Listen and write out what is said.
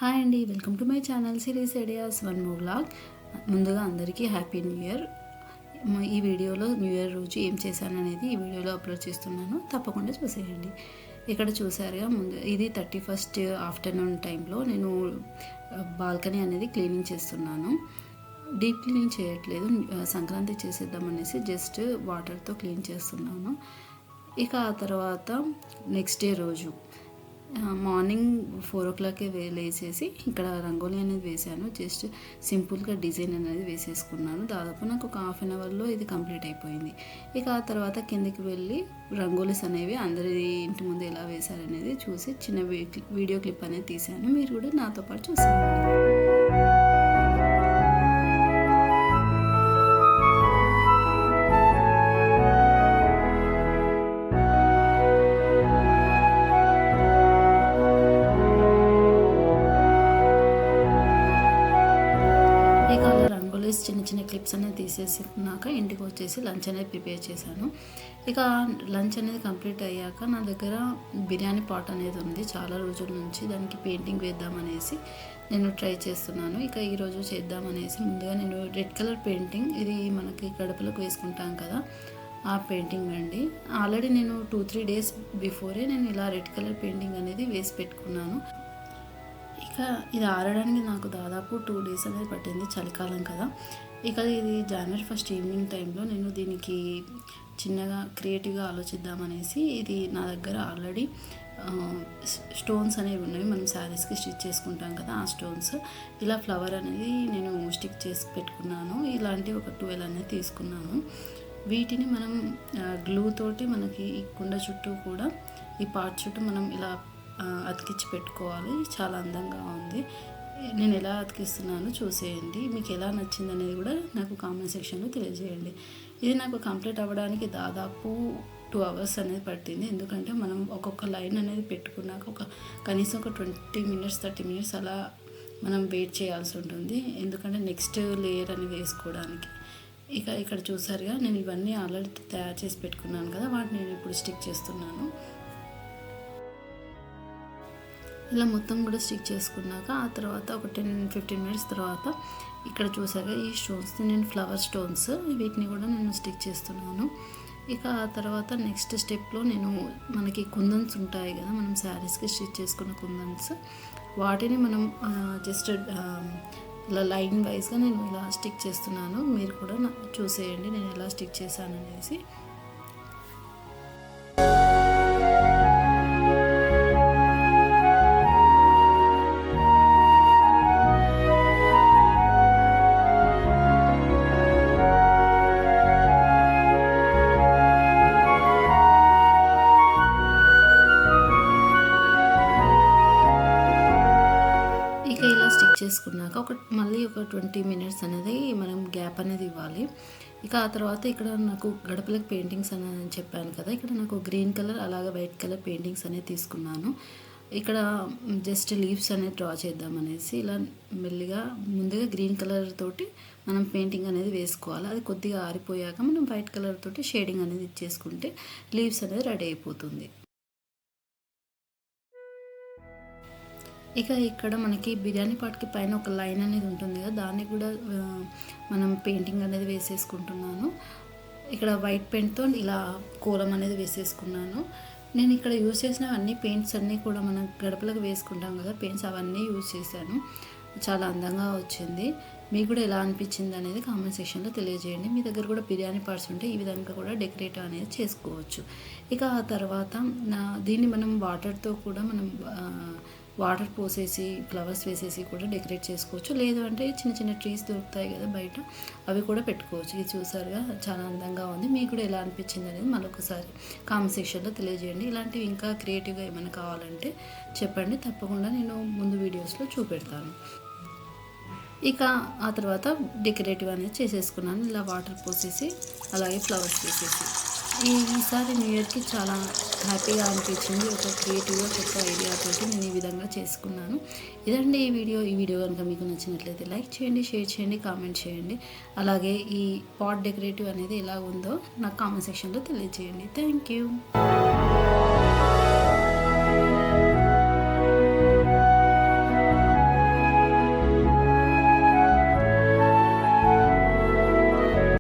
Hi అండి, welcome to my channel series ideas one more vlog. ముందుగా అందరికీ happy new year. ఈ వీడియోలో న్యూ ఇయర్ రోజు ఏం చేశాననేది ఈ వీడియోలో అప్లోడ్ చేస్తున్నాను, తప్పకుండా చూసేయండి. ఇక్కడ చూసారుగా, ముందు ఇది 31st ఆఫ్టర్నూన్ టైంలో నేను బాల్కనీ అనేది క్లీనింగ్ చేస్తున్నాను. డీప్ క్లీనింగ్ చేయట్లేదు, సంక్రాంతి చేసేద్దామనేసి జస్ట్ వాటర్తో క్లీన్ చేస్తున్నాను. ఇక ఆ తర్వాత నెక్స్ట్ డే రోజు మార్నింగ్ 4 o'clock లేచేసి ఇక్కడ రంగోలీ అనేది వేసాను. జస్ట్ సింపుల్గా డిజైన్ అనేది వేసేసుకున్నాను. దాదాపు నాకు ఒక హాఫ్ అన్ అవర్లో ఇది కంప్లీట్ అయిపోయింది. ఇక ఆ తర్వాత కిందికి వెళ్ళి రంగోలీస్ అనేవి అందరి ఇంటి ముందు ఎలా వేశారనేది చూసి చిన్న వీడియో క్లిప్ అనేది తీశాను. మీరు కూడా నాతో పాటు చూసేయండి. చిన్న చిన్న క్లిప్స్ అనేది తీసేసుకున్నాక ఇంటికి వచ్చేసి లంచ్ అనేది ప్రిపేర్ చేశాను. ఇక లంచ్ అనేది కంప్లీట్ అయ్యాక నా దగ్గర బిర్యానీ పాట్ అనేది ఉంది చాలా రోజుల నుంచి. దానికి పెయింటింగ్ వేద్దామనేసి నేను ట్రై చేస్తున్నాను. ఇక ఈరోజు చేద్దామనేసి ముందుగా నేను రెడ్ కలర్ పెయింటింగ్, ఇది మనకి గడపలకు వేసుకుంటాం కదా, ఆ పెయింటింగ్ అండి. ఆల్రెడీ నేను 2-3 days బిఫోరే నేను ఇలా రెడ్ కలర్ పెయింటింగ్ అనేది వేసి పెట్టుకున్నాను. ఇక ఇది ఆరడానికి నాకు దాదాపు 2 days అనేది పట్టింది, చలికాలం కదా. ఇక ఇది January 1st ఈవినింగ్ టైంలో నేను దీనికి చిన్నగా క్రియేటివ్గా ఆలోచిద్దామనేసి, ఇది నా దగ్గర ఆల్రెడీ స్టోన్స్ అనేవి ఉన్నవి, మనం శారీస్కి స్టిచ్ చేసుకుంటాం కదా, ఆ స్టోన్స్. ఇలా ఫ్లవర్ అనేది నేను స్టిక్ చేసి పెట్టుకున్నాను. ఇలాంటి ఒక 12 అనేది తీసుకున్నాను. వీటిని మనం గ్లూ తోటి మనకి ఈ కుండ చుట్టూ కూడా, ఈ పార్ట్ చుట్టూ మనం ఇలా అతికించి పెట్టుకోవాలి. చాలా అందంగా ఉంది. నేను ఎలా అతికిస్తున్నానో చూసేయండి. మీకు ఎలా నచ్చింది అనేది కూడా నాకు కామెంట్ సెక్షన్లో తెలియజేయండి. ఇది నాకు కంప్లీట్ అవ్వడానికి దాదాపు 2 hours అనేది పట్టింది. ఎందుకంటే మనం ఒక్కొక్క లైన్ అనేది పెట్టుకున్నాక కనీసం ఒక 20 minutes 30 minutes అలా మనం వెయిట్ చేయాల్సి ఉంటుంది, ఎందుకంటే నెక్స్ట్ లేయర్ అని వేసుకోవడానికి. ఇక ఇక్కడ చూసారుగా, నేను ఇవన్నీ ఆల్రెడీ తయారు చేసి పెట్టుకున్నాను కదా, వాటిని నేను ఇప్పుడు స్టిక్ చేస్తున్నాను. ఇలా మొత్తం కూడా స్టిక్ చేసుకున్నాక ఆ తర్వాత ఒక 10-15 minutes తర్వాత ఇక్కడ చూసాక ఈ స్టోన్స్ని నేను ఫ్లవర్ స్టోన్స్, వీటిని కూడా నేను స్టిక్ చేస్తున్నాను. ఇక ఆ తర్వాత నెక్స్ట్ స్టెప్లో నేను మనకి కుందన్స్ ఉంటాయి కదా, మనం శారీస్కి స్టిచ్ చేసుకున్న కుందన్స్, వాటిని మనం జస్ట్ ఇలా లైన్ వైజ్గా నేను ఇలా స్టిక్ చేస్తున్నాను. మీరు కూడా చూసేయండి నేను ఎలా స్టిక్ చేశాను అనేసి. చేసుకున్నాక మళ్ళీ ఒక 20 minutes అనేది మనం గ్యాప్ అనేది ఇవ్వాలి. ఇక ఆ తర్వాత ఇక్కడ నాకు గడపలకు పెయింటింగ్స్ అని చెప్పాను కదా, ఇక్కడ నాకు గ్రీన్ కలర్ అలాగే వైట్ కలర్ పెయింటింగ్స్ అనేది తీసుకున్నాను. ఇక్కడ జస్ట్ లీవ్స్ అనేది డ్రా చేద్దామనేసి ఇలా మెల్లిగా ముందుగా గ్రీన్ కలర్ తోటి మనం పెయింటింగ్ అనేది వేసుకోవాలి. అది కొద్దిగా ఆరిపోయాక మనం వైట్ కలర్ తోటి షేడింగ్ అనేది ఇచ్చేసుకుంటే లీవ్స్ అనేది రెడీ అయిపోతుంది. ఇక ఇక్కడ మనకి బిర్యానీ పాట్కి పైన ఒక లైన్ అనేది ఉంటుంది కదా, దాన్ని కూడా మనం పెయింటింగ్ అనేది వేసేసుకుంటున్నాను. ఇక్కడ వైట్ పెయింట్తో ఇలా కోలం అనేది వేసేసుకున్నాను. నేను ఇక్కడ యూజ్ చేసిన అన్ని పెయింట్స్ అన్నీ కూడా మనం గడపలకు వేసుకుంటాం కదా పెయింట్స్, అవన్నీ యూజ్ చేశాను. చాలా అందంగా వచ్చింది. మీకు కూడా ఎలా అనిపించింది అనేది కామెంట్ సెక్షన్లో తెలియజేయండి. మీ దగ్గర కూడా బిర్యానీ పార్ట్స్ ఉంటే ఈ విధంగా కూడా డెకరేటివ్ అనేది చేసుకోవచ్చు. ఇక ఆ తర్వాత దీన్ని మనం వాటర్తో కూడా మనం వాటర్ పోసేసి ఫ్లవర్స్ వేసేసి కూడా డెకరేట్ చేసుకోవచ్చు. లేదు అంటే చిన్న చిన్న ట్రీస్ దొరుకుతాయి కదా బయట, అవి కూడా పెట్టుకోవచ్చు. ఇది చూసారుగా, చాలా అందంగా ఉంది. మీకు కూడా ఎలా అనిపించింది అనేది మరొకసారి కామెంట్ సెక్షన్లో తెలియజేయండి. ఇలాంటివి ఇంకా క్రియేటివ్గా ఏమైనా కావాలంటే చెప్పండి, తప్పకుండా నేను ముందు వీడియోస్లో చూపెడతాను. ఇక ఆ తర్వాత డెకరేటివ్ అనేది చేసేసుకున్నాను. ఇలా వాటర్ పోసేసి అలాగే ఫ్లవర్స్ వేసేసి ఈసారి న్యూ ఇయర్కి చాలా హ్యాపీగా అనిపించింది. ఒక క్రియేటివ్గా కొత్త ఐడియాతో నేను ఈ విధంగా చేసుకున్నాను. ఇదండి ఈ వీడియో కనుక మీకు నచ్చినట్లయితే లైక్ చేయండి, షేర్ చేయండి, కామెంట్ చేయండి. అలాగే ఈ పాట్ డెకరేటివ్ అనేది ఎలా ఉందో నాకు కామెంట్ సెక్షన్లో తెలియజేయండి. Thank you.